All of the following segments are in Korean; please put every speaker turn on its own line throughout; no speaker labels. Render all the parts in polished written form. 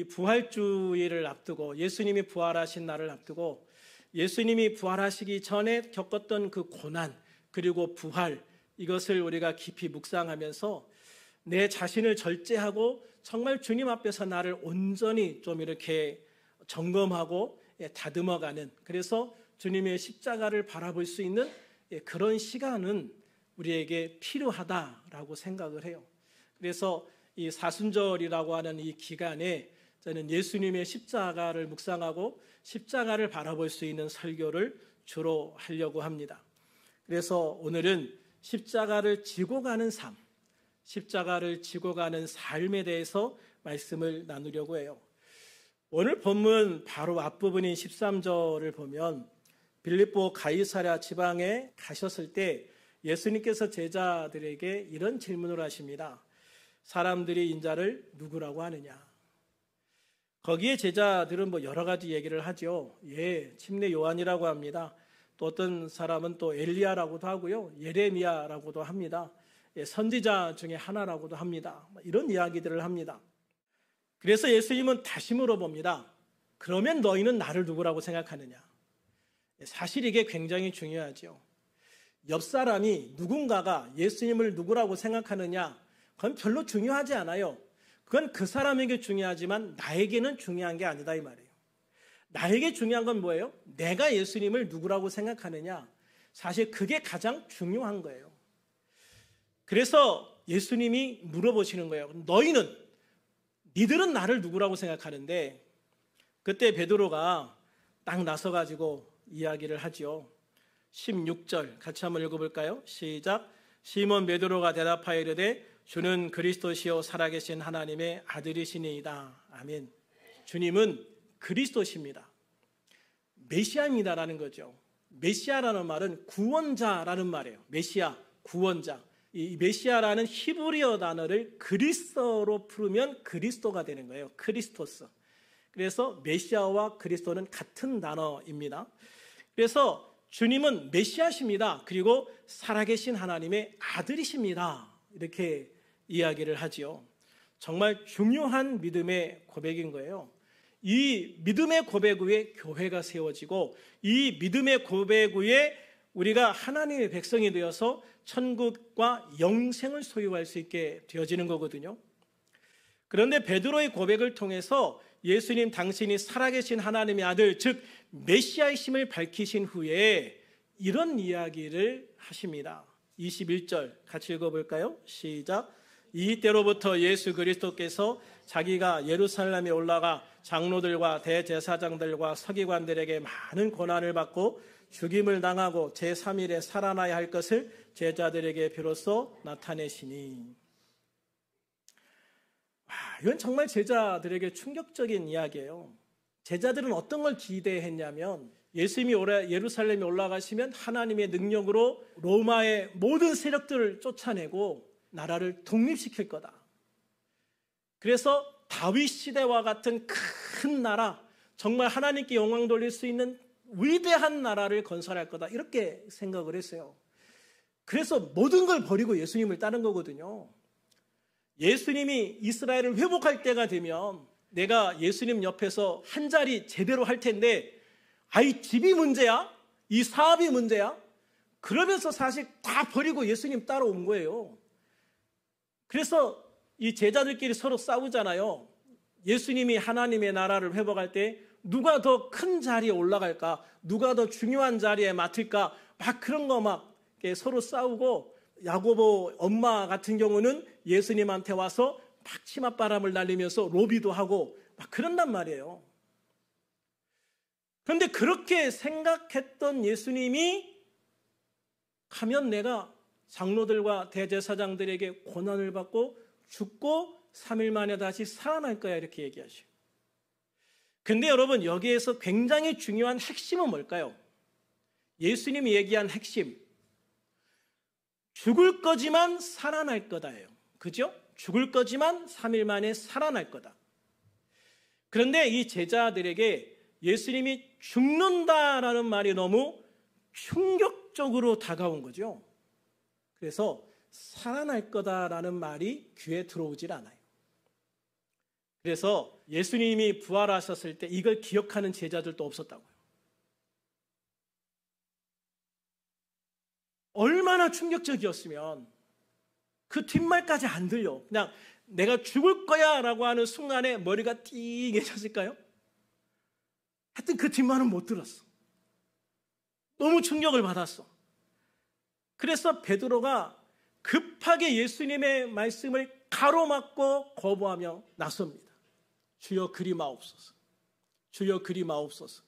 이 부활주의를 앞두고 예수님이 부활하신 날을 앞두고 예수님이 부활하시기 전에 겪었던 그 고난 그리고 부활 이것을 우리가 깊이 묵상하면서 내 자신을 절제하고 정말 주님 앞에서 나를 온전히 좀 이렇게 점검하고 다듬어가는 그래서 주님의 십자가를 바라볼 수 있는 그런 시간은 우리에게 필요하다라고 생각을 해요. 그래서 이 사순절이라고 하는 이 기간에 저는 예수님의 십자가를 묵상하고 십자가를 바라볼 수 있는 설교를 주로 하려고 합니다. 그래서 오늘은 십자가를 지고 가는 삶, 십자가를 지고 가는 삶에 대해서 말씀을 나누려고 해요. 오늘 본문 바로 앞부분인 13절을 보면 빌립보 가이사랴 지방에 가셨을 때 예수님께서 제자들에게 이런 질문을 하십니다. 사람들이 인자를 누구라고 하느냐? 거기에 제자들은 여러 가지 얘기를 하죠. 침례 요한이라고 합니다. 또 어떤 사람은 또 엘리야라고도 하고요. 예레미야라고도 합니다. 선지자 중에 하나라고도 합니다. 이런 이야기들을 합니다. 그래서 예수님은 다시 물어봅니다. 그러면 너희는 나를 누구라고 생각하느냐? 사실 이게 굉장히 중요하죠. 옆 사람이 누군가가 예수님을 누구라고 생각하느냐? 그건 별로 중요하지 않아요. 그건 그 사람에게 중요하지만 나에게는 중요한 게 아니다 이 말이에요. 나에게 중요한 건 뭐예요? 내가 예수님을 누구라고 생각하느냐? 사실 그게 가장 중요한 거예요. 그래서 예수님이 물어보시는 거예요. 니들은 나를 누구라고 생각하는데 그때 베드로가 딱 나서가지고 이야기를 하죠. 16절 같이 한번 읽어볼까요? 시작. 시몬 베드로가 대답하여 이르되 주는 그리스도시요 살아계신 하나님의 아들이시니이다. 아멘. 주님은 그리스도십니다. 메시아입니다라는 거죠. 메시아라는 말은 구원자라는 말이에요. 메시아, 구원자. 이 메시아라는 히브리어 단어를 그리스어로 풀으면 그리스도가 되는 거예요. 크리스토스. 그래서 메시아와 그리스도는 같은 단어입니다. 그래서 주님은 메시아십니다. 그리고 살아계신 하나님의 아들이십니다. 이렇게 이야기를 하지요. 정말 중요한 믿음의 고백인 거예요. 이 믿음의 고백 위에 교회가 세워지고 이 믿음의 고백 위에 우리가 하나님의 백성이 되어서 천국과 영생을 소유할 수 있게 되어지는 거거든요. 그런데 베드로의 고백을 통해서 예수님 당신이 살아계신 하나님의 아들, 즉 메시아이심을 밝히신 후에 이런 이야기를 하십니다. 21절 같이 읽어볼까요? 시작. 이때로부터 예수 그리스도께서 자기가 예루살렘에 올라가 장로들과 대제사장들과 서기관들에게 많은 고난을 받고 죽임을 당하고 제3일에 살아나야 할 것을 제자들에게 비로소 나타내시니. 이건 정말 제자들에게 충격적인 이야기예요. 제자들은 어떤 걸 기대했냐면 예수님이 예루살렘에 올라가시면 하나님의 능력으로 로마의 모든 세력들을 쫓아내고 나라를 독립시킬 거다. 그래서 다윗 시대와 같은 큰 나라, 정말 하나님께 영광 돌릴 수 있는 위대한 나라를 건설할 거다. 이렇게 생각을 했어요. 그래서 모든 걸 버리고 예수님을 따른 거거든요. 예수님이 이스라엘을 회복할 때가 되면 내가 예수님 옆에서 한 자리 제대로 할 텐데 이 집이 문제야? 이 사업이 문제야? 그러면서 사실 다 버리고 예수님 따라온 거예요. 그래서 이 제자들끼리 서로 싸우잖아요. 예수님이 하나님의 나라를 회복할 때 누가 더 큰 자리에 올라갈까? 누가 더 중요한 자리에 맡을까? 막 그런 거 막 서로 싸우고 야고보 엄마 같은 경우는 예수님한테 와서 막 치맛바람을 날리면서 로비도 하고 막 그런단 말이에요. 그런데 그렇게 생각했던 예수님이 가면 내가 장로들과 대제사장들에게 고난을 받고 죽고 3일 만에 다시 살아날 거야 이렇게 얘기하셔요. 근데 여러분 여기에서 굉장히 중요한 핵심은 뭘까요? 예수님이 얘기한 핵심. 죽을 거지만 살아날 거다예요. 그죠? 죽을 거지만 3일 만에 살아날 거다. 그런데 이 제자들에게 예수님이 죽는다라는 말이 너무 충격적으로 다가온 거죠. 그래서 살아날 거다라는 말이 귀에 들어오질 않아요. 그래서 예수님이 부활하셨을 때 이걸 기억하는 제자들도 없었다고요. 얼마나 충격적이었으면 그 뒷말까지 안 들려. 그냥 내가 죽을 거야 라고 하는 순간에 머리가 띵해졌을까요? 하여튼 그 뒷말은 못 들었어. 너무 충격을 받았어. 그래서 베드로가 급하게 예수님의 말씀을 가로막고 거부하며 나섭니다. 주여 그리 마옵소서. 주여 그리 마옵소서.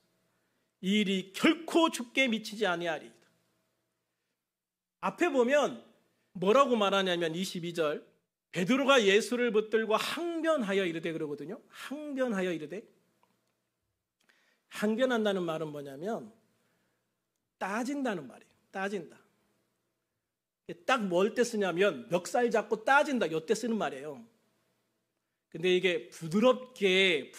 이 일이 결코 죽게 미치지 아니하리이다. 앞에 보면 뭐라고 말하냐면 22절 베드로가 예수를 붙들고 항변하여 이르되 그러거든요. 항변하여 이르되. 항변한다는 말은 뭐냐면 따진다는 말이에요. 따진다. 딱 뭘 때 쓰냐면 멱살 잡고 따진다. 이때 쓰는 말이에요. 근데 이게 부드럽게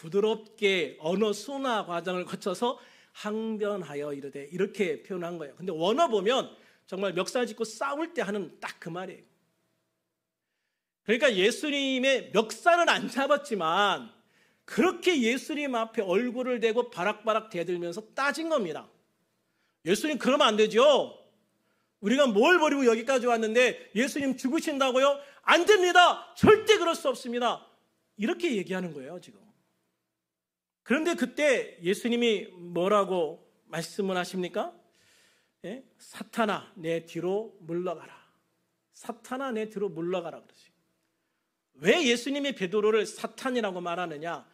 언어 순화 과정을 거쳐서 항변하여 이르되 이렇게 표현한 거예요. 근데 원어 보면 정말 멱살 짚고 싸울 때 하는 딱 그 말이에요. 그러니까 예수님의 멱살은 안 잡았지만 그렇게 예수님 앞에 얼굴을 대고 바락바락 대들면서 따진 겁니다. 예수님 그러면 안 되죠. 우리가 뭘 버리고 여기까지 왔는데 예수님 죽으신다고요? 안 됩니다. 절대 그럴 수 없습니다. 이렇게 얘기하는 거예요, 지금. 그런데 그때 예수님이 뭐라고 말씀을 하십니까? 예? 사탄아, 내 뒤로 물러가라. 사탄아, 내 뒤로 물러가라 그러지. 왜 예수님이 베드로를 사탄이라고 말하느냐?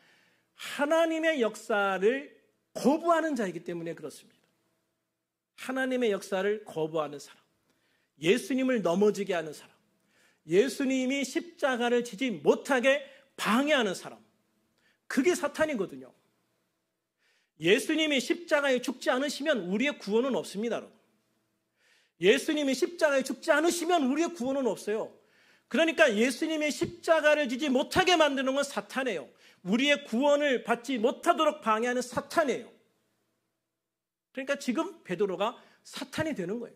하나님의 역사를 거부하는 자이기 때문에 그렇습니다. 하나님의 역사를 거부하는 사람, 예수님을 넘어지게 하는 사람, 예수님이 십자가를 지지 못하게 방해하는 사람, 그게 사탄이거든요. 예수님이 십자가에 죽지 않으시면 우리의 구원은 없습니다, 여러분. 예수님이 십자가에 죽지 않으시면 우리의 구원은 없어요. 그러니까 예수님이 십자가를 지지 못하게 만드는 건 사탄이에요. 우리의 구원을 받지 못하도록 방해하는 사탄이에요. 그러니까 지금 베드로가 사탄이 되는 거예요.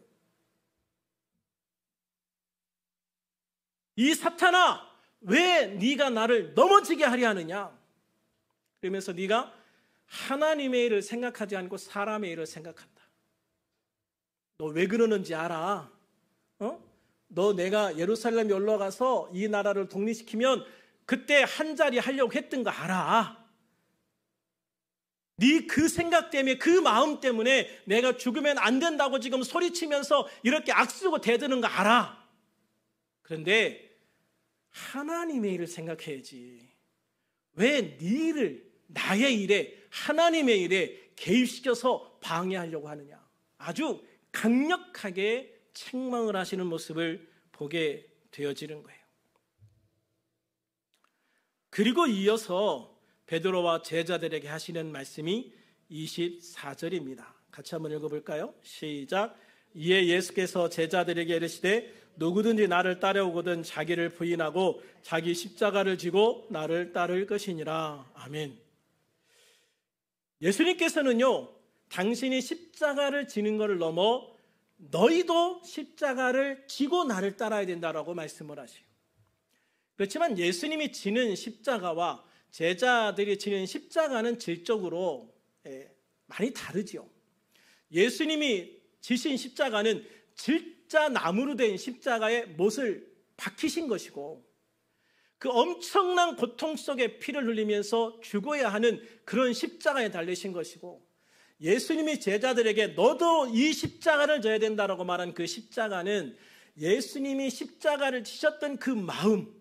이 사탄아, 왜 네가 나를 넘어지게 하려 하느냐? 그러면서 네가 하나님의 일을 생각하지 않고 사람의 일을 생각한다. 너 왜 그러는지 알아? 너 내가 예루살렘에 올라가서 이 나라를 독립시키면 그때 한 자리 하려고 했던 거 알아? 네 그 생각 때문에, 그 마음 때문에 내가 죽으면 안 된다고 지금 소리치면서 이렇게 악쓰고 대드는 거 알아? 그런데 하나님의 일을 생각해야지. 왜 네 일을, 나의 일에, 하나님의 일에 개입시켜서 방해하려고 하느냐? 아주 강력하게 책망을 하시는 모습을 보게 되어지는 거예요. 그리고 이어서 베드로와 제자들에게 하시는 말씀이 24절입니다. 같이 한번 읽어볼까요? 시작. 이에 예수께서 제자들에게 이르시되 누구든지 나를 따라오거든 자기를 부인하고 자기 십자가를 지고 나를 따를 것이니라. 아멘. 예수님께서는요, 당신이 십자가를 지는 것을 넘어 너희도 십자가를 지고 나를 따라야 된다라고 말씀을 하시고, 그렇지만 예수님이 지는 십자가와 제자들이 지는 십자가는 질적으로 많이 다르죠. 예수님이 지신 십자가는 질자 나무로 된 십자가에 못을 박히신 것이고, 그 엄청난 고통 속에 피를 흘리면서 죽어야 하는 그런 십자가에 달리신 것이고, 예수님이 제자들에게 너도 이 십자가를 져야 된다라고 말한 그 십자가는 예수님이 십자가를 지셨던 그 마음,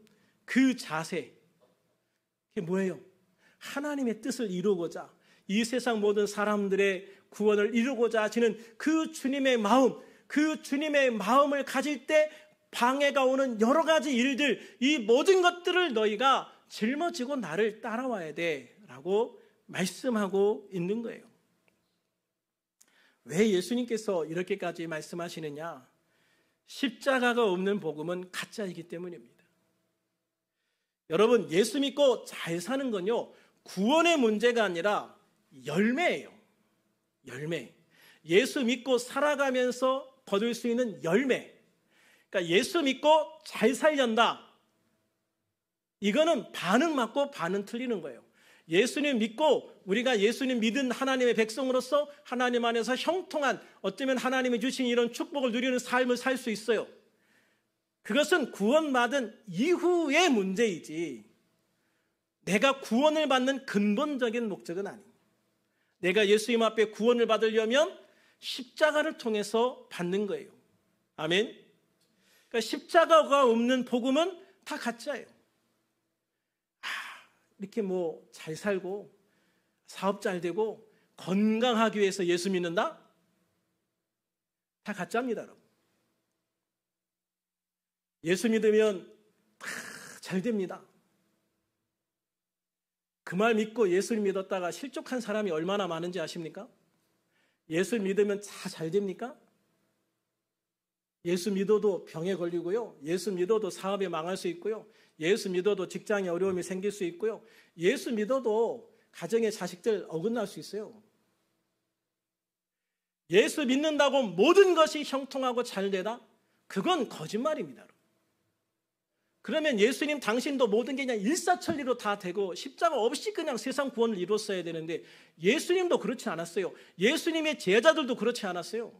그 자세, 그게 뭐예요? 하나님의 뜻을 이루고자, 이 세상 모든 사람들의 구원을 이루고자 하시는 그 주님의 마음, 그 주님의 마음을 가질 때 방해가 오는 여러 가지 일들, 이 모든 것들을 너희가 짊어지고 나를 따라와야 돼 라고 말씀하고 있는 거예요. 왜 예수님께서 이렇게까지 말씀하시느냐? 십자가가 없는 복음은 가짜이기 때문입니다. 여러분, 예수 믿고 잘 사는 건요, 구원의 문제가 아니라 열매예요. 열매. 예수 믿고 살아가면서 거둘 수 있는 열매. 그러니까 예수 믿고 잘 살련다. 이거는 반은 맞고 반은 틀리는 거예요. 예수님 믿고 우리가 예수님 믿은 하나님의 백성으로서 하나님 안에서 형통한, 어쩌면 하나님이 주신 이런 축복을 누리는 삶을 살 수 있어요. 그것은 구원받은 이후의 문제이지 내가 구원을 받는 근본적인 목적은 아닙니다. 내가 예수님 앞에 구원을 받으려면 십자가를 통해서 받는 거예요. 아멘. 그러니까 십자가가 없는 복음은 다 가짜예요. 이렇게 뭐 잘 살고 사업 잘 되고 건강하기 위해서 예수 믿는다? 다 가짜입니다, 여러분. 예수 믿으면 다 잘 됩니다. 그 말 믿고 예수를 믿었다가 실족한 사람이 얼마나 많은지 아십니까? 예수 믿으면 다 잘 됩니까? 예수 믿어도 병에 걸리고요. 예수 믿어도 사업이 망할 수 있고요. 예수 믿어도 직장에 어려움이 생길 수 있고요. 예수 믿어도 가정의 자식들 어긋날 수 있어요. 예수 믿는다고 모든 것이 형통하고 잘 되다? 그건 거짓말입니다. 그러면 예수님 당신도 모든 게 그냥 일사천리로 다 되고 십자가 없이 그냥 세상 구원을 이뤘어야 되는데 예수님도 그렇지 않았어요. 예수님의 제자들도 그렇지 않았어요.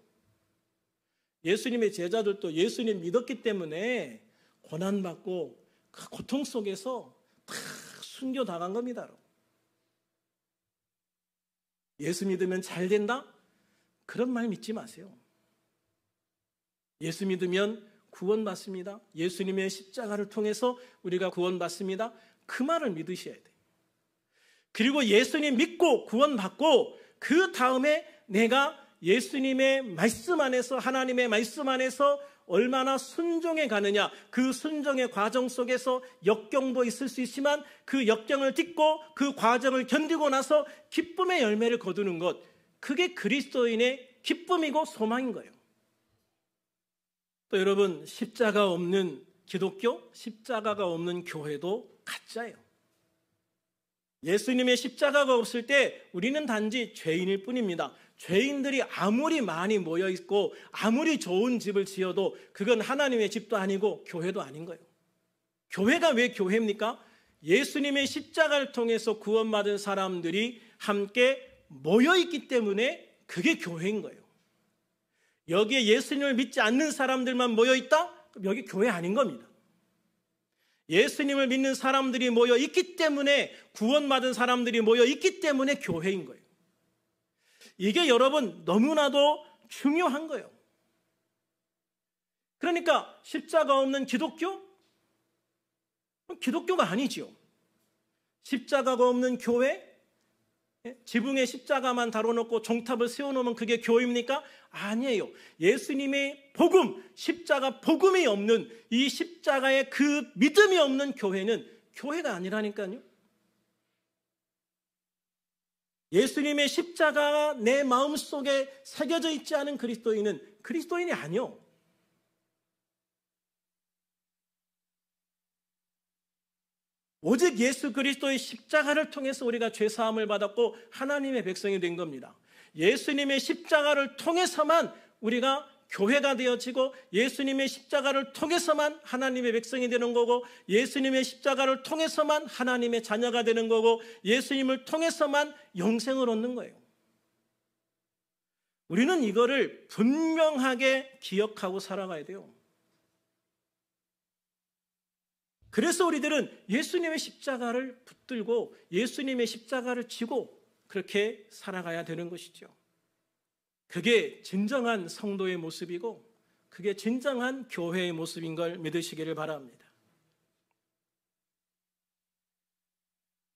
예수님의 제자들도 예수님 믿었기 때문에 고난받고 그 고통 속에서 다 순교당한 겁니다. 예수 믿으면 잘 된다? 그런 말 믿지 마세요. 예수 믿으면 구원받습니다. 예수님의 십자가를 통해서 우리가 구원받습니다. 그 말을 믿으셔야 돼요. 그리고 예수님 믿고 구원받고 그 다음에 내가 예수님의 말씀 안에서, 하나님의 말씀 안에서 얼마나 순종해 가느냐, 그 순종의 과정 속에서 역경도 있을 수 있지만 그 역경을 딛고 그 과정을 견디고 나서 기쁨의 열매를 거두는 것, 그게 그리스도인의 기쁨이고 소망인 거예요. 또 여러분, 십자가 없는 기독교, 십자가가 없는 교회도 가짜예요. 예수님의 십자가가 없을 때 우리는 단지 죄인일 뿐입니다. 죄인들이 아무리 많이 모여있고 아무리 좋은 집을 지어도 그건 하나님의 집도 아니고 교회도 아닌 거예요. 교회가 왜 교회입니까? 예수님의 십자가를 통해서 구원받은 사람들이 함께 모여있기 때문에 그게 교회인 거예요. 여기에 예수님을 믿지 않는 사람들만 모여있다? 그럼 여기 교회 아닌 겁니다. 예수님을 믿는 사람들이 모여있기 때문에, 구원받은 사람들이 모여있기 때문에 교회인 거예요. 이게 여러분 너무나도 중요한 거예요. 그러니까 십자가 없는 기독교? 기독교가 아니죠. 십자가가 없는 교회? 지붕에 십자가만 달아놓고 종탑을 세워놓으면 그게 교회입니까? 아니에요. 예수님의 복음, 십자가 복음이 없는, 이 십자가의 그 믿음이 없는 교회는 교회가 아니라니까요. 예수님의 십자가가 내 마음속에 새겨져 있지 않은 그리스도인은 그리스도인이 아니요. 오직 예수 그리스도의 십자가를 통해서 우리가 죄사함을 받았고 하나님의 백성이 된 겁니다. 예수님의 십자가를 통해서만 우리가 교회가 되어지고, 예수님의 십자가를 통해서만 하나님의 백성이 되는 거고, 예수님의 십자가를 통해서만 하나님의 자녀가 되는 거고, 예수님을 통해서만 영생을 얻는 거예요. 우리는 이거를 분명하게 기억하고 살아가야 돼요. 그래서 우리들은 예수님의 십자가를 붙들고 예수님의 십자가를 지고 그렇게 살아가야 되는 것이죠. 그게 진정한 성도의 모습이고 그게 진정한 교회의 모습인 걸 믿으시기를 바랍니다.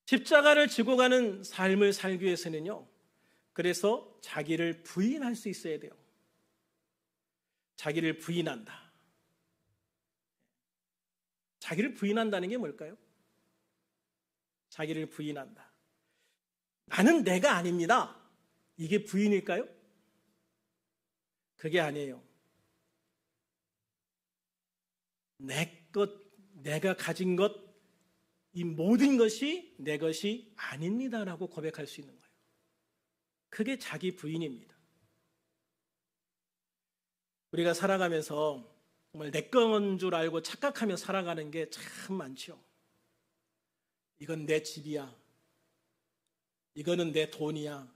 십자가를 지고 가는 삶을 살기 위해서는요, 그래서 자기를 부인할 수 있어야 돼요. 자기를 부인한다. 자기를 부인한다는 게 뭘까요? 자기를 부인한다. 나는 내가 아닙니다. 이게 부인일까요? 그게 아니에요. 내 것, 내가 가진 것, 이 모든 것이 내 것이 아닙니다라고 고백할 수 있는 거예요. 그게 자기 부인입니다. 우리가 살아가면서 정말 내 건 줄 알고 착각하며 살아가는 게 참 많죠. 이건 내 집이야. 이거는 내 돈이야.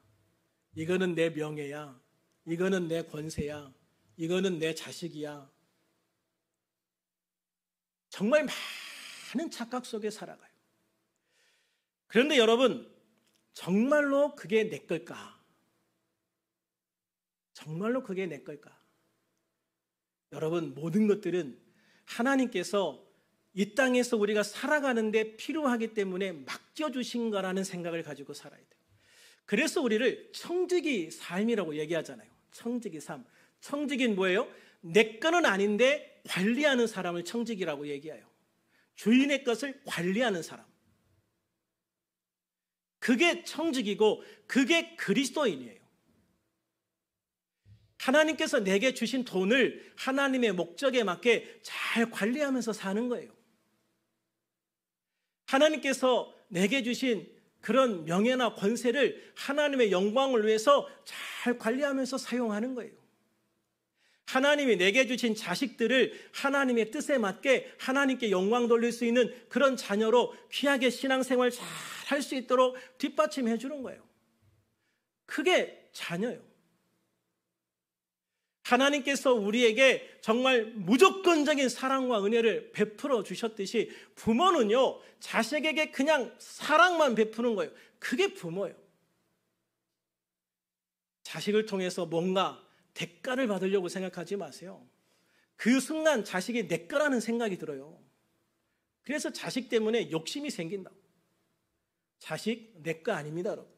이거는 내 명예야. 이거는 내 권세야. 이거는 내 자식이야. 정말 많은 착각 속에 살아가요. 그런데 여러분, 정말로 그게 내 걸까? 정말로 그게 내 걸까? 여러분, 모든 것들은 하나님께서 이 땅에서 우리가 살아가는데 필요하기 때문에 맡겨주신 거라는 생각을 가지고 살아야 돼요. 그래서 우리를 청지기 삶이라고 얘기하잖아요. 청지기 삶. 청지기는 뭐예요? 내 거는 아닌데 관리하는 사람을 청지기라고 얘기해요. 주인의 것을 관리하는 사람. 그게 청지기고 그게 그리스도인이에요. 하나님께서 내게 주신 돈을 하나님의 목적에 맞게 잘 관리하면서 사는 거예요. 하나님께서 내게 주신 그런 명예나 권세를 하나님의 영광을 위해서 잘 관리하면서 사용하는 거예요. 하나님이 내게 주신 자식들을 하나님의 뜻에 맞게 하나님께 영광 돌릴 수 있는 그런 자녀로 귀하게 신앙생활 잘 할 수 있도록 뒷받침해 주는 거예요. 그게 자녀예요. 하나님께서 우리에게 정말 무조건적인 사랑과 은혜를 베풀어 주셨듯이 부모는요, 자식에게 그냥 사랑만 베푸는 거예요. 그게 부모예요. 자식을 통해서 뭔가 대가를 받으려고 생각하지 마세요. 그 순간 자식이 내 거라는 생각이 들어요. 그래서 자식 때문에 욕심이 생긴다고. 자식 내 거 아닙니다, 여러분.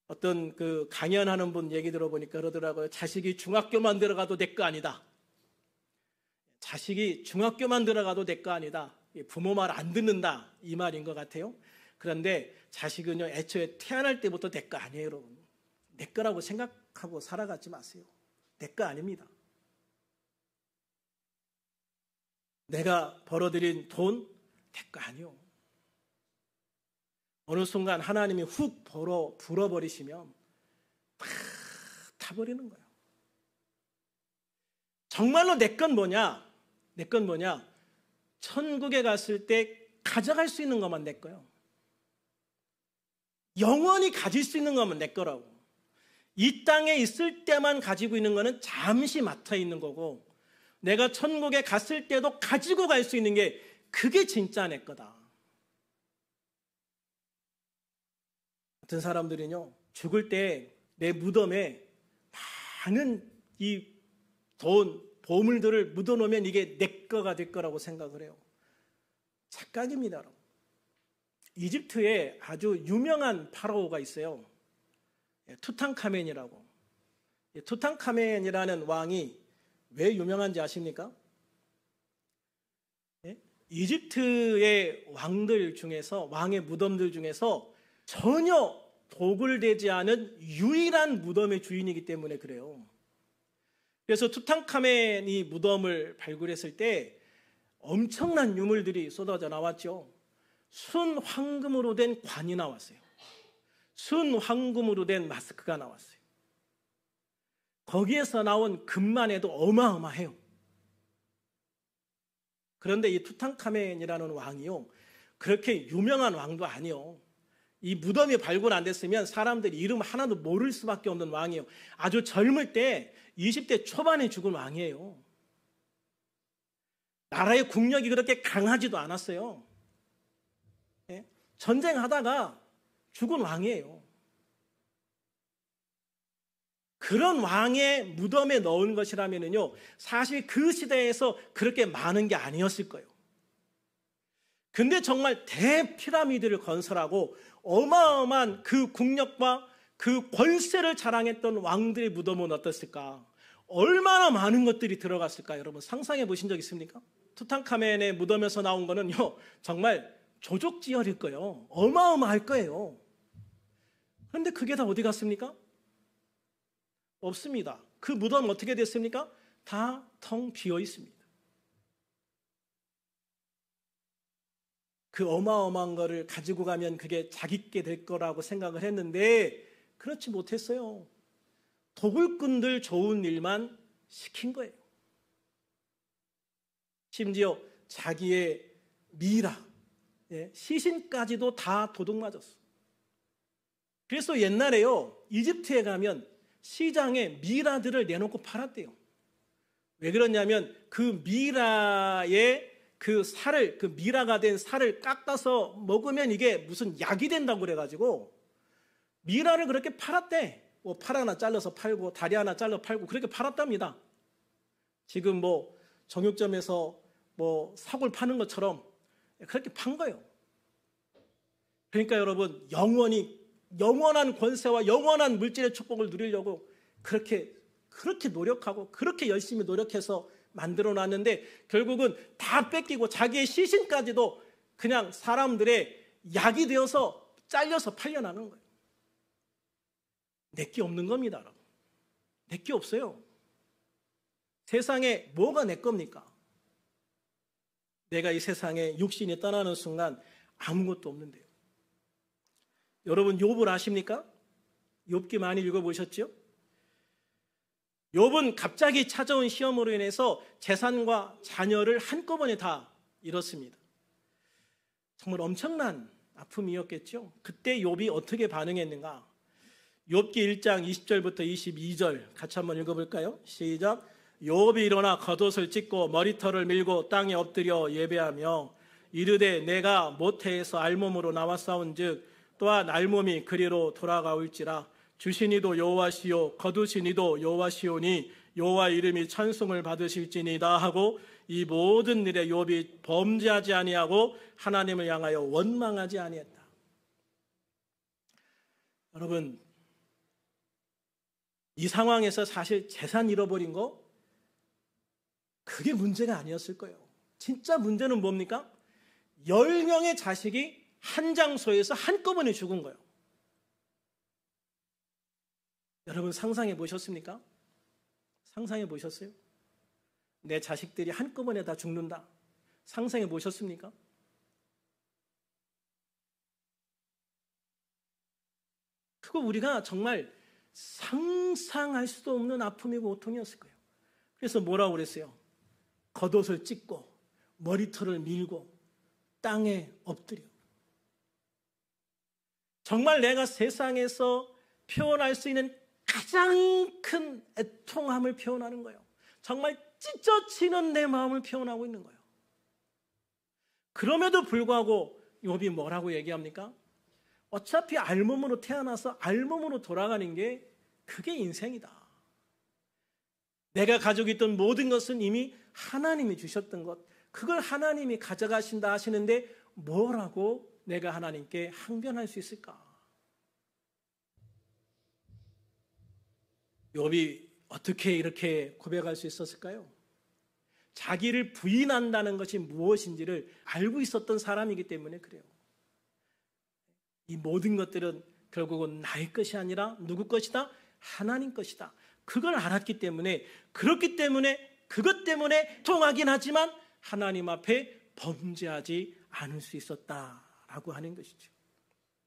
어떤 그 강연하는 분 얘기 들어보니까 그러더라고요. 자식이 중학교만 들어가도 내 거 아니다. 자식이 중학교만 들어가도 내 거 아니다. 부모 말 안 듣는다. 이 말인 것 같아요. 그런데 자식은요, 애초에 태어날 때부터 내 거 아니에요, 여러분. 내 거라고 생각하고 살아가지 마세요. 내 거 아닙니다. 내가 벌어들인 돈, 내 거 아니요. 어느 순간 하나님이 훅 불어버리시면 다 타버리는 거예요. 정말로 내 건 뭐냐? 내 건 뭐냐? 천국에 갔을 때 가져갈 수 있는 것만 내 거예요. 영원히 가질 수 있는 것만 내 거라고. 이 땅에 있을 때만 가지고 있는 거는 잠시 맡아 있는 거고, 내가 천국에 갔을 때도 가지고 갈 수 있는 게 그게 진짜 내 거다. 어떤 사람들은요, 죽을 때 내 무덤에 많은 이 돈, 보물들을 묻어놓으면 이게 내 거가 될 거라고 생각을 해요. 착각입니다, 여러분. 이집트에 아주 유명한 파라오가 있어요. 투탕카멘이라고. 투탕카멘이라는 왕이 왜 유명한지 아십니까? 이집트의 왕들 중에서, 왕의 무덤들 중에서 전혀 도굴되지 않은 유일한 무덤의 주인이기 때문에 그래요. 그래서 투탕카멘이 무덤을 발굴했을 때 엄청난 유물들이 쏟아져 나왔죠. 순황금으로 된 관이 나왔어요. 순황금으로 된 마스크가 나왔어요. 거기에서 나온 금만 해도 어마어마해요. 그런데 이 투탕카멘이라는 왕이요, 그렇게 유명한 왕도 아니요. 이 무덤이 발굴 안 됐으면 사람들이 이름 하나도 모를 수밖에 없는 왕이에요. 아주 젊을 때 20대 초반에 죽은 왕이에요. 나라의 국력이 그렇게 강하지도 않았어요. 전쟁하다가 죽은 왕이에요. 그런 왕의 무덤에 넣은 것이라면요, 사실 그 시대에서 그렇게 많은 게 아니었을 거예요. 근데 정말 대피라미드를 건설하고 어마어마한 그 국력과 그 권세를 자랑했던 왕들의 무덤은 어떻을까? 얼마나 많은 것들이 들어갔을까? 여러분 상상해 보신 적 있습니까? 투탕카멘의 무덤에서 나온 거는요, 정말 조족지혈일 거예요. 어마어마할 거예요. 그런데 그게 다 어디 갔습니까? 없습니다. 그 무덤 어떻게 됐습니까? 다 텅 비어 있습니다. 그 어마어마한 거를 가지고 가면 그게 자기께 될 거라고 생각을 했는데 그렇지 못했어요. 도굴꾼들 좋은 일만 시킨 거예요. 심지어 자기의 미라, 시신까지도 다 도둑 맞았어. 그래서 옛날에요, 이집트에 가면 시장에 미라들을 내놓고 팔았대요. 왜 그러냐면 그 미라의 그 살을, 그 미라가 된 살을 깎아서 먹으면 이게 무슨 약이 된다고 그래가지고 미라를 그렇게 팔았대. 뭐 팔 하나 잘라서 팔고 다리 하나 잘라 팔고 그렇게 팔았답니다. 지금 뭐 정육점에서 뭐 사골 파는 것처럼 그렇게 판 거예요. 그러니까 여러분, 영원한 권세와 영원한 물질의 축복을 누리려고 그렇게 노력하고 그렇게 열심히 노력해서 만들어 놨는데 결국은 다 뺏기고 자기의 시신까지도 그냥 사람들의 약이 되어서 잘려서 팔려나는 거예요. 내게 없는 겁니다, 여러분. 내게 없어요. 세상에 뭐가 내 겁니까? 내가 이 세상에 육신이 떠나는 순간 아무것도 없는데요. 여러분, 욥을 아십니까? 욥기 많이 읽어보셨죠? 욥은 갑자기 찾아온 시험으로 인해서 재산과 자녀를 한꺼번에 다 잃었습니다. 정말 엄청난 아픔이었겠죠. 그때 욥이 어떻게 반응했는가? 욥기 1장 20절부터 22절 같이 한번 읽어볼까요? 시작. 욥이 일어나 겉옷을 찢고 머리털을 밀고 땅에 엎드려 예배하며 이르되 내가 모태에서 알몸으로 나왔사온즉 또한 알몸이 그리로 돌아가올지라 주신 이도 여호와시요 거두신 이도 여호와시오니 여호와 이름이 찬송을 받으실지니이다 하고 이 모든 일에 욥이 범죄하지 아니하고 하나님을 향하여 원망하지 아니했다. 여러분, 이 상황에서 사실 재산 잃어버린 거 그게 문제가 아니었을 거예요. 진짜 문제는 뭡니까? 10명의 자식이 한 장소에서 한꺼번에 죽은 거예요. 여러분, 상상해 보셨습니까? 상상해 보셨어요? 내 자식들이 한꺼번에 다 죽는다. 상상해 보셨습니까? 그거 우리가 정말 상상할 수도 없는 아픔이고 고통이었을 거예요. 그래서 뭐라고 그랬어요? 겉옷을 찢고 머리털을 밀고 땅에 엎드려. 정말 내가 세상에서 표현할 수 있는 가장 큰 애통함을 표현하는 거예요. 정말 찢어지는 내 마음을 표현하고 있는 거예요. 그럼에도 불구하고 욥이 뭐라고 얘기합니까? 어차피 알몸으로 태어나서 알몸으로 돌아가는 게 그게 인생이다. 내가 가지고 있던 모든 것은 이미 하나님이 주셨던 것, 그걸 하나님이 가져가신다 하시는데 뭐라고 내가 하나님께 항변할 수 있을까? 욥이 어떻게 이렇게 고백할 수 있었을까요? 자기를 부인한다는 것이 무엇인지를 알고 있었던 사람이기 때문에 그래요. 이 모든 것들은 결국은 나의 것이 아니라 누구 것이다? 하나님 것이다. 그걸 알았기 때문에, 그렇기 때문에 그것 때문에 통하긴 하지만 하나님 앞에 범죄하지 않을 수 있었다라고 하는 것이죠.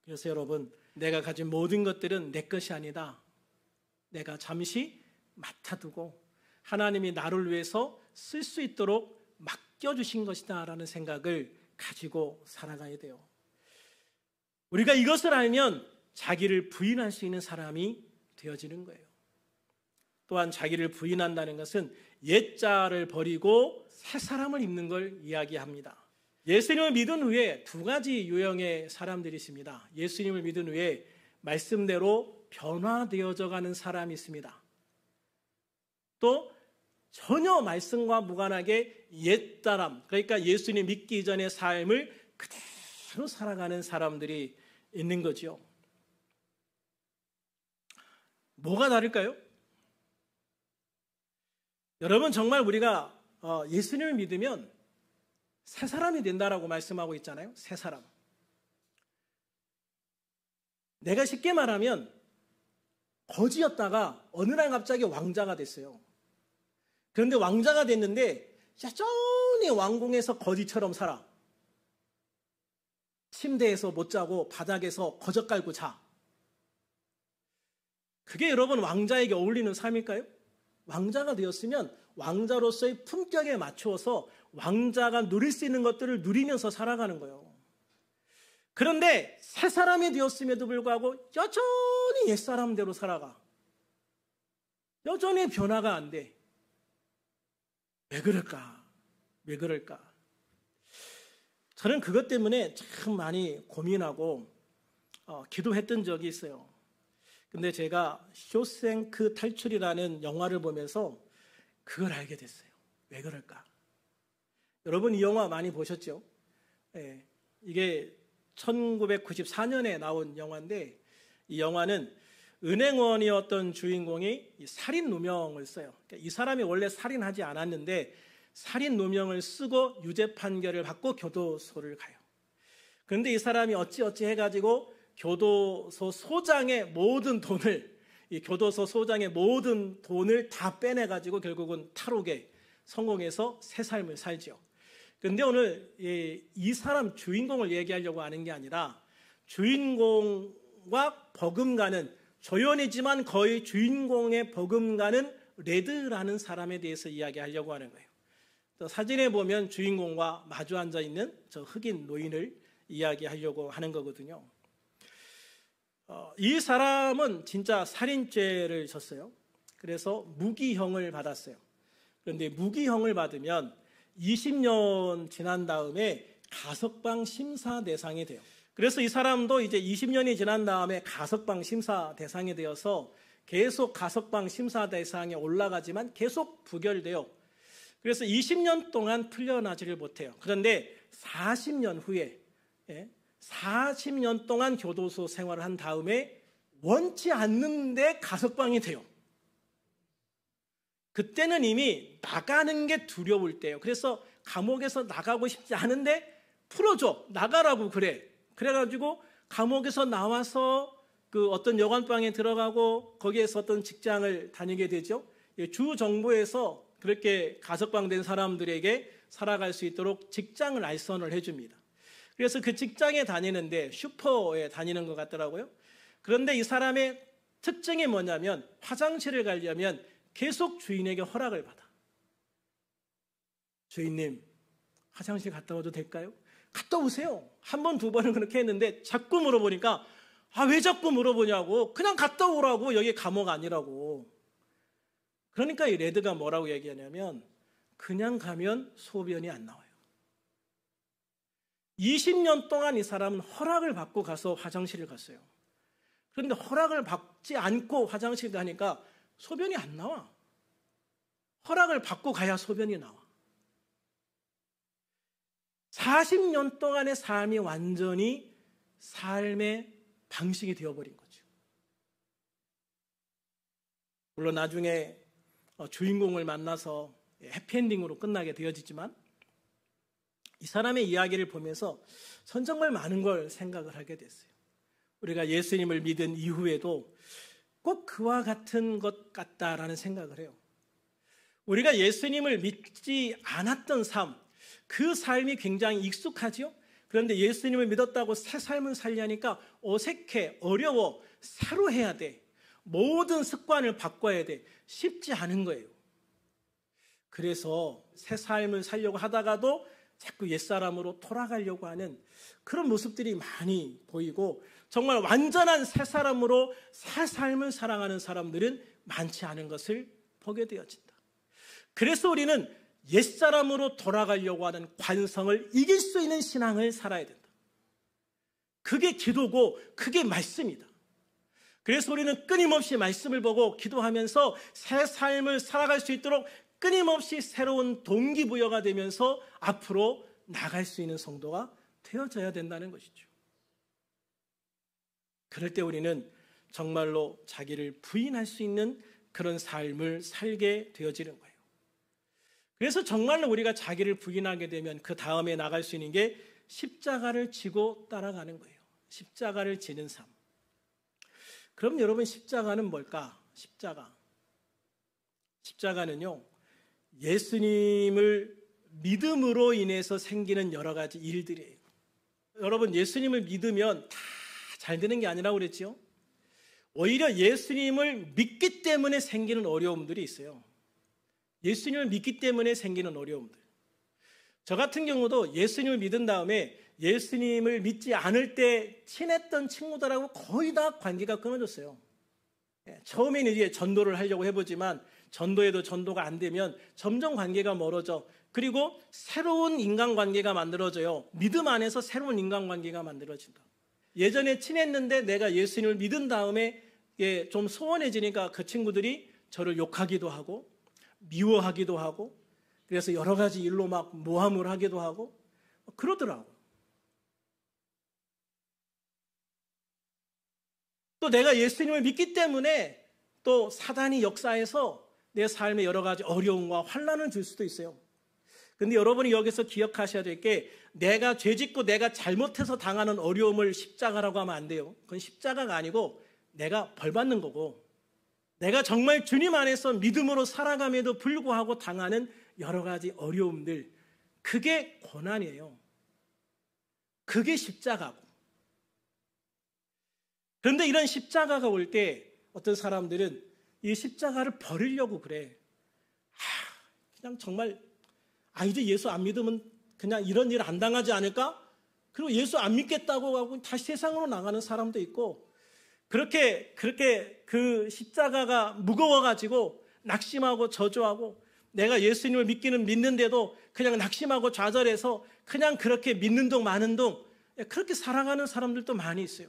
그래서 여러분, 내가 가진 모든 것들은 내 것이 아니다. 내가 잠시 맡아두고 하나님이 나를 위해서 쓸 수 있도록 맡겨주신 것이다 라는 생각을 가지고 살아가야 돼요. 우리가 이것을 알면 자기를 부인할 수 있는 사람이 되어지는 거예요. 또한 자기를 부인한다는 것은 옛자를 버리고 새 사람을 입는 걸 이야기합니다. 예수님을 믿은 후에 두 가지 유형의 사람들이 있습니다. 예수님을 믿은 후에 말씀대로 변화되어져 가는 사람이 있습니다. 또 전혀 말씀과 무관하게 옛사람, 그러니까 예수님 믿기 이전의 삶을 그대로 살아가는 사람들이 있는 거죠. 뭐가 다를까요? 여러분, 정말 우리가 예수님을 믿으면 새 사람이 된다라고 말씀하고 있잖아요. 새 사람. 내가 쉽게 말하면 거지였다가 어느 날 갑자기 왕자가 됐어요. 그런데 왕자가 됐는데 여전히 왕궁에서 거지처럼 살아. 침대에서 못 자고 바닥에서 거적 깔고 자. 그게 여러분 왕자에게 어울리는 삶일까요? 왕자가 되었으면 왕자로서의 품격에 맞추어서 왕자가 누릴 수 있는 것들을 누리면서 살아가는 거예요. 그런데 새 사람이 되었음에도 불구하고 여전히 옛사람대로 살아가. 여전히 변화가 안 돼. 왜 그럴까? 왜 그럴까? 저는 그것 때문에 참 많이 고민하고 기도했던 적이 있어요. 근데 제가 쇼생크 탈출이라는 영화를 보면서 그걸 알게 됐어요. 왜 그럴까? 여러분 이 영화 많이 보셨죠? 네, 이게 1994년에 나온 영화인데 이 영화는 은행원이었던 주인공이 살인 누명을 써요. 그러니까 이 사람이 원래 살인하지 않았는데 살인 누명을 쓰고 유죄 판결을 받고 교도소를 가요. 그런데 이 사람이 어찌어찌 해가지고 교도소 소장의 모든 돈을 다 빼내가지고 결국은 탈옥에 성공해서 새 삶을 살죠. 그런데 오늘 이 사람 주인공을 얘기하려고 하는 게 아니라 주인공과 버금가는 조연이지만 거의 주인공의 버금가는 레드라는 사람에 대해서 이야기하려고 하는 거예요. 또 사진에 보면 주인공과 마주 앉아 있는 저 흑인 노인을 이야기하려고 하는 거거든요. 이 사람은 진짜 살인죄를 졌어요. 그래서 무기형을 받았어요. 그런데 무기형을 받으면 20년 지난 다음에 가석방 심사 대상이 돼요. 그래서 이 사람도 이제 20년이 지난 다음에 가석방 심사 대상이 되어서 계속 가석방 심사 대상에 올라가지만 계속 부결돼요. 그래서 20년 동안 풀려나지를 못해요. 그런데 40년 후에 40년 동안 교도소 생활을 한 다음에 원치 않는데 가석방이 돼요. 그때는 이미 나가는 게 두려울 때예요. 그래서 감옥에서 나가고 싶지 않은데 풀어줘, 나가라고 그래. 그래가지고 감옥에서 나와서 그 어떤 여관방에 들어가고 거기에서 어떤 직장을 다니게 되죠. 주 정부에서 그렇게 가석방된 사람들에게 살아갈 수 있도록 직장을 알선을 해줍니다. 그래서 그 직장에 다니는데 슈퍼에 다니는 것 같더라고요. 그런데 이 사람의 특징이 뭐냐면 화장실을 가려면 계속 주인에게 허락을 받아. 주인님, 화장실 갔다 와도 될까요? 갔다 오세요. 한 번, 두 번은 그렇게 했는데 자꾸 물어보니까 왜 자꾸 물어보냐고. 그냥 갔다 오라고. 여기 감옥 아니라고. 그러니까 이 레드가 뭐라고 얘기하냐면 그냥 가면 소변이 안 나와요. 20년 동안 이 사람은 허락을 받고 가서 화장실을 갔어요. 그런데 허락을 받지 않고 화장실 가니까 소변이 안 나와. 허락을 받고 가야 소변이 나와. 40년 동안의 삶이 완전히 삶의 방식이 되어버린 거죠. 물론 나중에 주인공을 만나서 해피엔딩으로 끝나게 되어지지만 이 사람의 이야기를 보면서 전 정말 많은 걸 생각을 하게 됐어요. 우리가 예수님을 믿은 이후에도 꼭 그와 같은 것 같다라는 생각을 해요. 우리가 예수님을 믿지 않았던 삶, 그 삶이 굉장히 익숙하죠. 그런데 예수님을 믿었다고 새 삶을 살려니까 어색해, 어려워, 새로 해야 돼. 모든 습관을 바꿔야 돼. 쉽지 않은 거예요. 그래서 새 삶을 살려고 하다가도 자꾸 옛사람으로 돌아가려고 하는 그런 모습들이 많이 보이고 정말 완전한 새 사람으로 새 삶을 살아가는 사람들은 많지 않은 것을 보게 되어진다. 그래서 우리는 옛사람으로 돌아가려고 하는 관성을 이길 수 있는 신앙을 살아야 된다. 그게 기도고 그게 말씀이다. 그래서 우리는 끊임없이 말씀을 보고 기도하면서 새 삶을 살아갈 수 있도록 끊임없이 새로운 동기부여가 되면서 앞으로 나갈 수 있는 성도가 되어져야 된다는 것이죠. 그럴 때 우리는 정말로 자기를 부인할 수 있는 그런 삶을 살게 되어지는 거예요. 그래서 정말로 우리가 자기를 부인하게 되면 그 다음에 나갈 수 있는 게 십자가를 지고 따라가는 거예요. 십자가를 지는 삶. 그럼 여러분 십자가는 뭘까? 십자가는요, 예수님을 믿음으로 인해서 생기는 여러 가지 일들이에요. 여러분 예수님을 믿으면 다 잘 되는 게 아니라고 그랬죠? 오히려 예수님을 믿기 때문에 생기는 어려움들이 있어요. 예수님을 믿기 때문에 생기는 어려움들. 저 같은 경우도 예수님을 믿은 다음에 예수님을 믿지 않을 때 친했던 친구들하고 거의 다 관계가 끊어졌어요. 처음에는 이제 전도를 하려고 해보지만 전도해도 전도가 안 되면 점점 관계가 멀어져. 그리고 새로운 인간관계가 만들어져요. 믿음 안에서 새로운 인간관계가 만들어진다. 예전에 친했는데 내가 예수님을 믿은 다음에 좀 소원해지니까 그 친구들이 저를 욕하기도 하고 미워하기도 하고 그래서 여러 가지 일로 막 모함을 하기도 하고 그러더라고. 또 내가 예수님을 믿기 때문에 또 사단이 역사해서 내 삶에 여러 가지 어려움과 환난을 줄 수도 있어요. 근데 여러분이 여기서 기억하셔야 될 게 내가 죄짓고 내가 잘못해서 당하는 어려움을 십자가라고 하면 안 돼요. 그건 십자가가 아니고 내가 벌 받는 거고 내가 정말 주님 안에서 믿음으로 살아감에도 불구하고 당하는 여러 가지 어려움들 그게 고난이에요. 그게 십자가고. 그런데 이런 십자가가 올 때 어떤 사람들은 이 십자가를 버리려고 그래. 그냥 정말 이제 예수 안 믿으면 그냥 이런 일 안 당하지 않을까? 그리고 예수 안 믿겠다고 하고 다시 세상으로 나가는 사람도 있고 그렇게 그 십자가가 무거워가지고 낙심하고 저주하고 내가 예수님을 믿기는 믿는데도 그냥 낙심하고 좌절해서 그냥 그렇게 믿는 동 마는 동 그렇게 살아가는 사람들도 많이 있어요.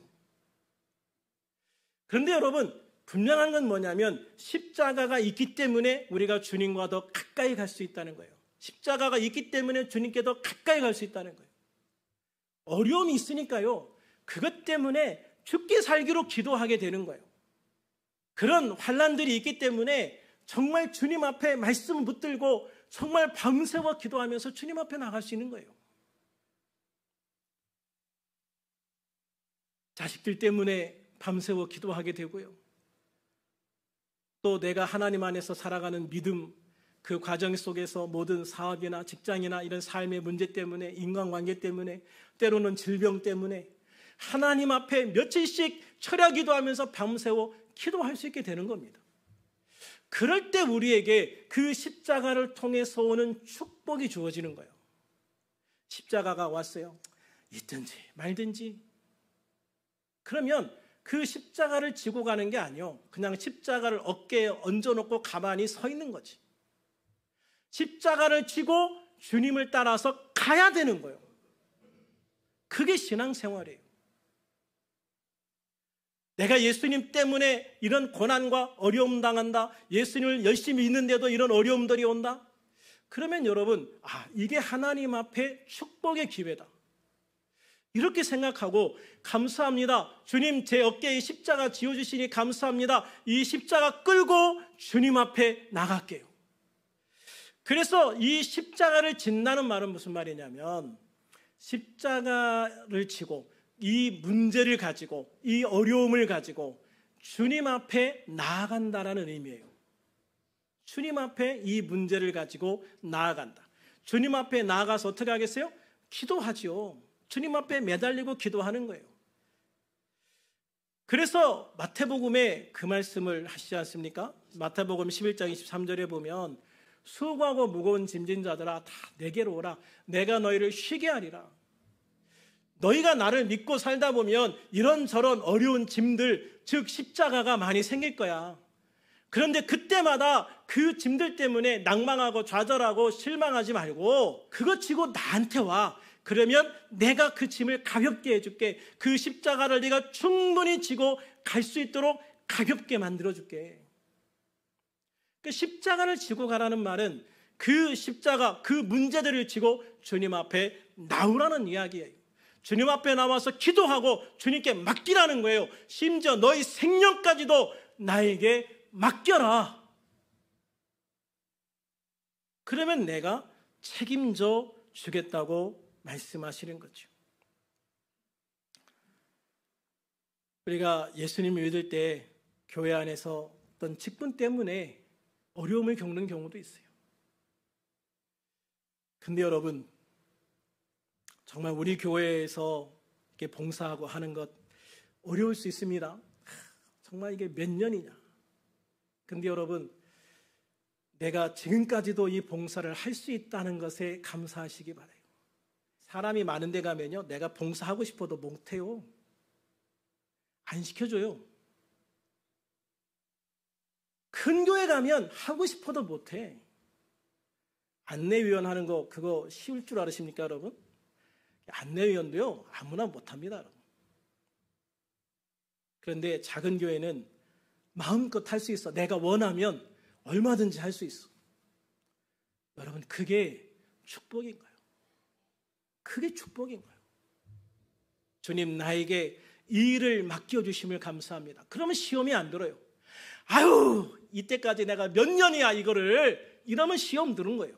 그런데 여러분 분명한 건 뭐냐면 십자가가 있기 때문에 우리가 주님과 더 가까이 갈 수 있다는 거예요. 십자가가 있기 때문에 주님께 더 가까이 갈 수 있다는 거예요. 어려움이 있으니까요. 그것 때문에 죽게 살기로 기도하게 되는 거예요. 그런 환난들이 있기 때문에 정말 주님 앞에 말씀을 붙들고 정말 밤새워 기도하면서 주님 앞에 나갈 수 있는 거예요. 자식들 때문에 밤새워 기도하게 되고요. 또 내가 하나님 안에서 살아가는 믿음 그 과정 속에서 모든 사업이나 직장이나 이런 삶의 문제 때문에 인간관계 때문에 때로는 질병 때문에 하나님 앞에 며칠씩 철야 기도하면서 밤새워 기도할 수 있게 되는 겁니다. 그럴 때 우리에게 그 십자가를 통해서 오는 축복이 주어지는 거예요. 십자가가 왔어요. 있든지 말든지. 그러면 그 십자가를 지고 가는 게 아니요. 그냥 십자가를 어깨에 얹어놓고 가만히 서 있는 거지. 십자가를 지고 주님을 따라서 가야 되는 거예요. 그게 신앙생활이에요. 내가 예수님 때문에 이런 고난과 어려움 당한다. 예수님을 열심히 믿는데도 이런 어려움들이 온다. 그러면 여러분, 이게 하나님 앞에 축복의 기회다. 이렇게 생각하고 감사합니다. 주님 제 어깨에 십자가 지어주시니 감사합니다. 이 십자가 끌고 주님 앞에 나갈게요. 그래서 이 십자가를 진다는 말은 무슨 말이냐면 십자가를 지고 이 문제를 가지고 이 어려움을 가지고 주님 앞에 나아간다라는 의미예요. 주님 앞에 이 문제를 가지고 나아간다. 주님 앞에 나아가서 어떻게 하겠어요? 기도하죠. 주님 앞에 매달리고 기도하는 거예요. 그래서 마태복음에 그 말씀을 하시지 않습니까? 마태복음 11장 23절에 보면 수고하고 무거운 짐진 자들아 다 내게로 오라. 내가 너희를 쉬게 하리라. 너희가 나를 믿고 살다 보면 이런저런 어려운 짐들, 즉 십자가가 많이 생길 거야. 그런데 그때마다 그 짐들 때문에 낭망하고 좌절하고 실망하지 말고 그것 지고 나한테 와. 그러면 내가 그 짐을 가볍게 해줄게. 그 십자가를 네가 충분히 지고 갈 수 있도록 가볍게 만들어줄게. 그 십자가를 지고 가라는 말은 그 십자가, 그 문제들을 지고 주님 앞에 나오라는 이야기예요. 주님 앞에 나와서 기도하고 주님께 맡기라는 거예요. 심지어 너희 생명까지도 나에게 맡겨라. 그러면 내가 책임져 주겠다고 말씀하시는 거죠. 우리가 예수님을 믿을 때 교회 안에서 어떤 직분 때문에 어려움을 겪는 경우도 있어요. 근데 여러분, 정말 우리 교회에서 이렇게 봉사하고 하는 것 어려울 수 있습니다. 정말 이게 몇 년이냐. 근데 여러분, 내가 지금까지도 이 봉사를 할 수 있다는 것에 감사하시기 바라요. 사람이 많은 데 가면요, 내가 봉사하고 싶어도 못해요. 안 시켜줘요. 큰 교회 가면 하고 싶어도 못해. 안내위원 하는 거 그거 쉬울 줄 아십니까, 여러분? 안내위원도요, 아무나 못합니다, 여러분. 그런데 작은 교회는 마음껏 할 수 있어. 내가 원하면 얼마든지 할 수 있어. 여러분, 그게 축복인 거예요. 그게 축복인 거예요. 주님, 나에게 이 일을 맡겨주심을 감사합니다. 그러면 시험이 안 들어요. 아유, 이때까지 내가 몇 년이야 이거를, 이러면 시험 드는 거예요.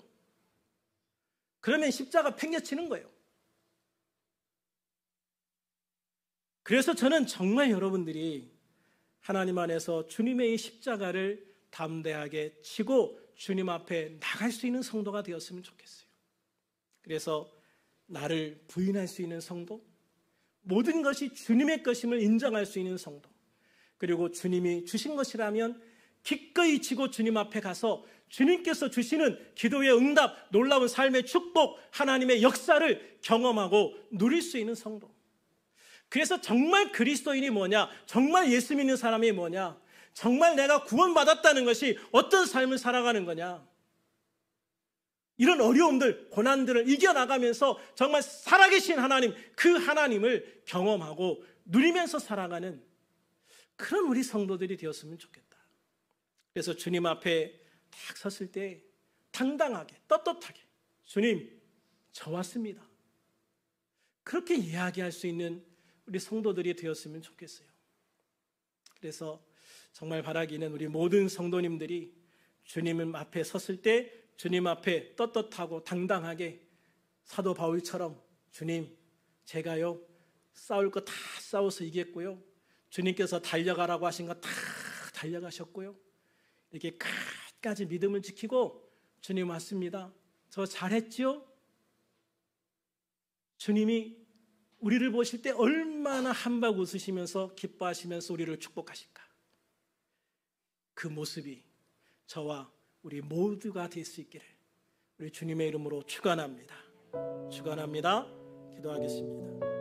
그러면 십자가 팽개치는 거예요. 그래서 저는 정말 여러분들이 하나님 안에서 주님의 이 십자가를 담대하게 지고 주님 앞에 나갈 수 있는 성도가 되었으면 좋겠어요. 그래서 나를 부인할 수 있는 성도, 모든 것이 주님의 것임을 인정할 수 있는 성도, 그리고 주님이 주신 것이라면 기꺼이 지고 주님 앞에 가서 주님께서 주시는 기도의 응답, 놀라운 삶의 축복, 하나님의 역사를 경험하고 누릴 수 있는 성도. 그래서 정말 그리스도인이 뭐냐, 정말 예수 믿는 사람이 뭐냐, 정말 내가 구원받았다는 것이 어떤 삶을 살아가는 거냐, 이런 어려움들, 고난들을 이겨나가면서 정말 살아계신 하나님, 그 하나님을 경험하고 누리면서 살아가는 그런 우리 성도들이 되었으면 좋겠다. 그래서 주님 앞에 딱 섰을 때 당당하게, 떳떳하게, 주님, 저 왔습니다, 그렇게 이야기할 수 있는 우리 성도들이 되었으면 좋겠어요. 그래서 정말 바라기는 우리 모든 성도님들이 주님 앞에 섰을 때 주님 앞에 떳떳하고 당당하게 사도 바울처럼, 주님, 제가요 싸울 거 다 싸워서 이겼고요, 주님께서 달려가라고 하신 거 다 달려가셨고요, 이렇게 끝까지 믿음을 지키고 주님 왔습니다, 저 잘했죠? 주님이 우리를 보실 때 얼마나 한박 웃으시면서 기뻐하시면서 우리를 축복하실까. 그 모습이 저와 우리 모두가 될 수 있기를 우리 주님의 이름으로 축원합니다. 축원합니다. 기도하겠습니다.